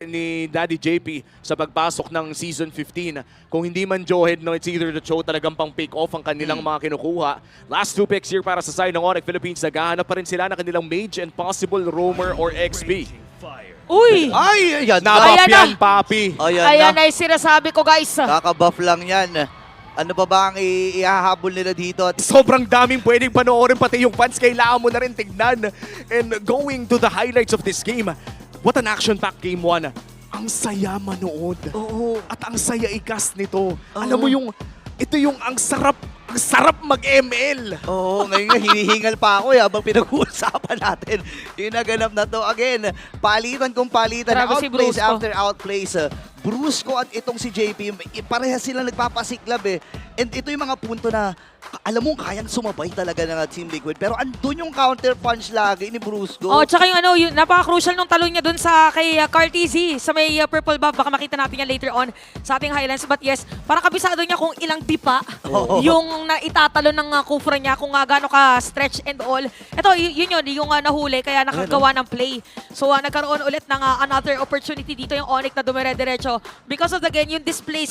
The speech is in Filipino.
ni Daddy JP sa pagpasok ng Season 15. Kung hindi man Johed, no, it's either the Cho talagang pang pick off ang kanilang mga kinukuha. Last two picks here para sa side ng Onyx Philippines. Naghahanap pa rin sila ng kanilang Mage and possible Roamer or XP. Uy! Ay, ayan Nabuff Ayan yan, na. papi. Ayan na yung sinasabi ko, guys. Kakabuff lang yan. Ano pa ba ang ihahabol nila dito? At Sobrang daming pwedeng panoorin, pati yung fans kailangan mo na rin tignan. And going to the highlights of this game, what an action-packed game 1. Ang saya manood. Oo. At ang saya i-cast nito. Alam mo yung, ito yung ang sarap mag-ML. Oo, ngayon nga hinihingal pa ako habang pinag-uusapan natin. Yung naganap na to. Again, palitan kung palitan. Grabe si Outplays Brusco. after outplays. Brusco at itong si JP, parehas sila nagpapasiklab eh. And ito yung mga punto na alam mo kayang sumabay talaga ng Team Liquid. Pero andun yung counter punch lagi ni Brusco. Oh, tsaka yung ano, yung napaka-crucial nung talon niya dun sa kay Carteezy sa may purple buff. Baka makita natin yan later on sa ating highlights. But yes, parang kabisado niya kung ilang dipa yung naitatalon ng kufra niya, kung gaano ka stretch and all. Ito, yun yung nahuli, kaya nakagawa ng play. So, nagkaroon ulit ng another opportunity dito yung Onyx na dumire-diretso. Because of again, yung displays